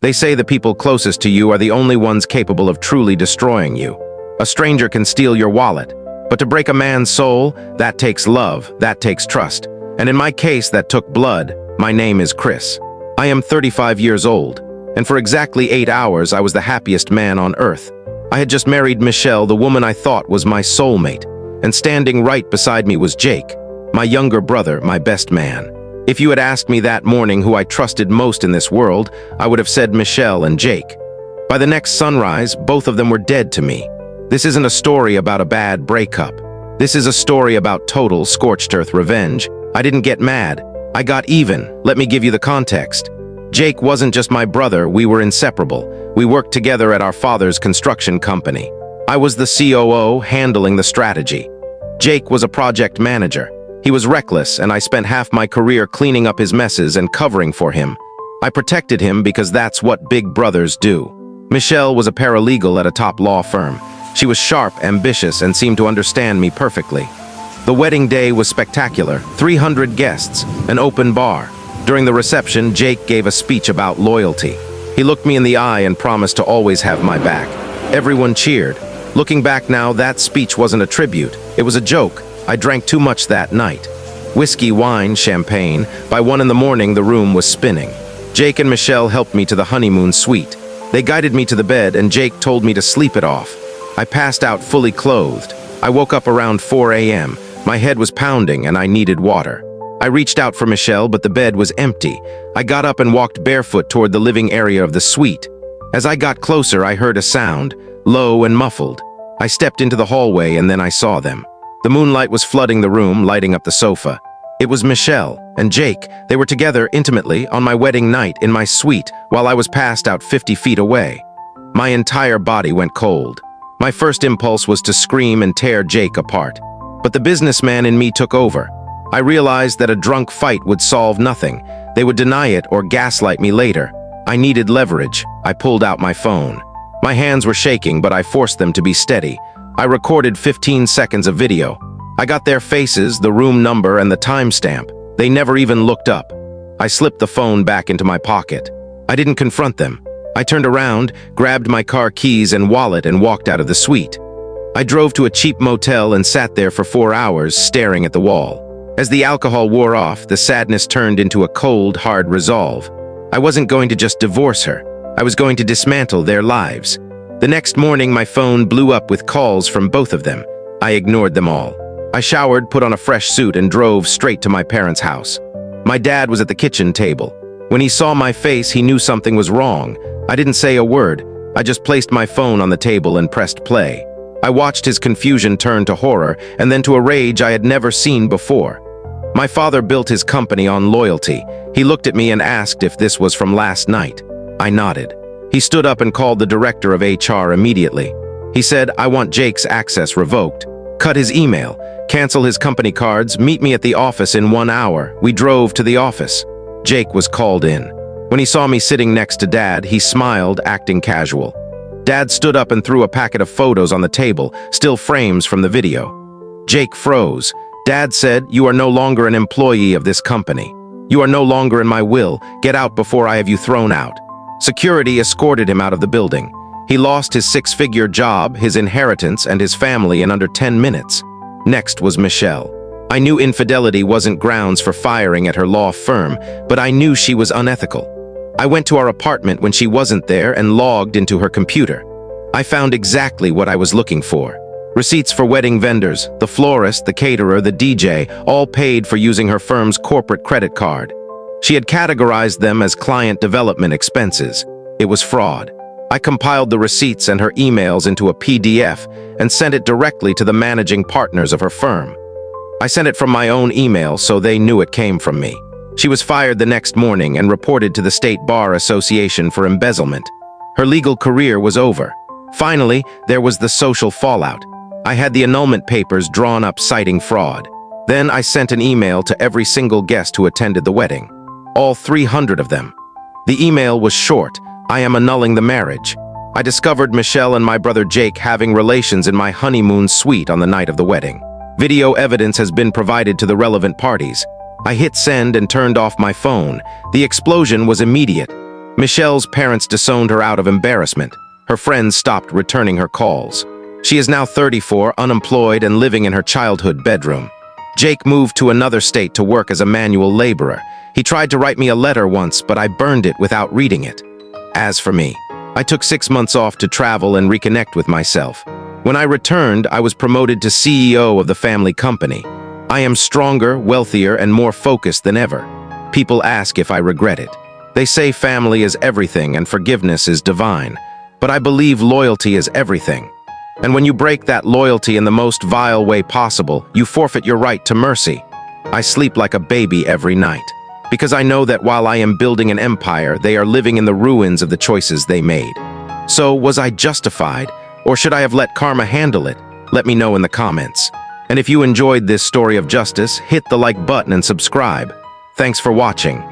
They say the people closest to you are the only ones capable of truly destroying you. A stranger can steal your wallet, but to break a man's soul, that takes love, that takes trust. And in my case, that took blood. My name is Chris. I am 35 years old, and for exactly 8 hours, I was the happiest man on earth. I had just married Michelle, the woman I thought was my soulmate, and standing right beside me was Jake, my younger brother, my best man. If you had asked me that morning who I trusted most in this world, I would have said Michelle and Jake. By the next sunrise, both of them were dead to me. This isn't a story about a bad breakup. This is a story about total scorched earth revenge. I didn't get mad. I got even. Let me give you the context. Jake wasn't just my brother, we were inseparable. We worked together at our father's construction company. I was the COO handling the strategy. Jake was a project manager. He was reckless, and I spent half my career cleaning up his messes and covering for him. I protected him because that's what big brothers do. Michelle was a paralegal at a top law firm. She was sharp, ambitious, and seemed to understand me perfectly. The wedding day was spectacular. 300 guests, an open bar. During the reception, Jake gave a speech about loyalty. He looked me in the eye and promised to always have my back. Everyone cheered. Looking back now, that speech wasn't a tribute. It was a joke. I drank too much that night. Whiskey, wine, champagne. By 1 in the morning, the room was spinning. Jake and Michelle helped me to the honeymoon suite. They guided me to the bed, and Jake told me to sleep it off. I passed out fully clothed. I woke up around 4 a.m. My head was pounding, and I needed water. I reached out for Michelle, but the bed was empty. I got up and walked barefoot toward the living area of the suite. As I got closer, I heard a sound, low and muffled. I stepped into the hallway, and then I saw them. The moonlight was flooding the room, lighting up the sofa. It was Michelle and Jake. They were together intimately on my wedding night in my suite while I was passed out 50 feet away. My entire body went cold. My first impulse was to scream and tear Jake apart. But the businessman in me took over. I realized that a drunk fight would solve nothing. They would deny it or gaslight me later. I needed leverage. I pulled out my phone. My hands were shaking, but I forced them to be steady. I recorded 15 seconds of video. I got their faces, the room number, and the timestamp. They never even looked up. I slipped the phone back into my pocket. I didn't confront them. I turned around, grabbed my car keys and wallet, and walked out of the suite. I drove to a cheap motel and sat there for 4 hours, staring at the wall. As the alcohol wore off, the sadness turned into a cold, hard resolve. I wasn't going to just divorce her. I was going to dismantle their lives. The next morning, my phone blew up with calls from both of them. I ignored them all. I showered, put on a fresh suit, and drove straight to my parents' house. My dad was at the kitchen table. When he saw my face, he knew something was wrong. I didn't say a word. I just placed my phone on the table and pressed play. I watched his confusion turn to horror and then to a rage I had never seen before. My father built his company on loyalty. He looked at me and asked if this was from last night. I nodded. He stood up and called the director of HR immediately. He said, "I want Jake's access revoked. Cut his email. Cancel his company cards. Meet me at the office in 1 hour." We drove to the office. Jake was called in. When he saw me sitting next to Dad, he smiled, acting casual. Dad stood up and threw a packet of photos on the table, still frames from the video. Jake froze. Dad said, "You are no longer an employee of this company. You are no longer in my will. Get out before I have you thrown out." Security escorted him out of the building. He lost his 6-figure job, his inheritance, and his family in under 10 minutes. Next was Michelle. I knew infidelity wasn't grounds for firing at her law firm, but I knew she was unethical. I went to our apartment when she wasn't there and logged into her computer. I found exactly what I was looking for. Receipts for wedding vendors, the florist, the caterer, the DJ, all paid for using her firm's corporate credit card. She had categorized them as client development expenses. It was fraud. I compiled the receipts and her emails into a PDF and sent it directly to the managing partners of her firm. I sent it from my own email so they knew it came from me. She was fired the next morning and reported to the State Bar Association for embezzlement. Her legal career was over. Finally, there was the social fallout. I had the annulment papers drawn up citing fraud. Then I sent an email to every single guest who attended the wedding. All 300 of them. The email was short: "I am annulling the marriage." I discovered Michelle and my brother Jake having relations in my honeymoon suite on the night of the wedding. Video evidence has been provided to the relevant parties. I hit send and turned off my phone. The explosion was immediate. Michelle's parents disowned her out of embarrassment. Her friends stopped returning her calls. She is now 34, unemployed, and living in her childhood bedroom. Jake moved to another state to work as a manual laborer. He tried to write me a letter once, but I burned it without reading it. As for me, I took 6 months off to travel and reconnect with myself. When I returned, I was promoted to CEO of the family company. I am stronger, wealthier, and more focused than ever. People ask if I regret it. They say family is everything and forgiveness is divine. But I believe loyalty is everything. And when you break that loyalty in the most vile way possible, you forfeit your right to mercy. I sleep like a baby every night, because I know that while I am building an empire, they are living in the ruins of the choices they made. So, was I justified, or should I have let karma handle it? Let me know in the comments. And if you enjoyed this story of justice, hit the like button and subscribe. Thanks for watching.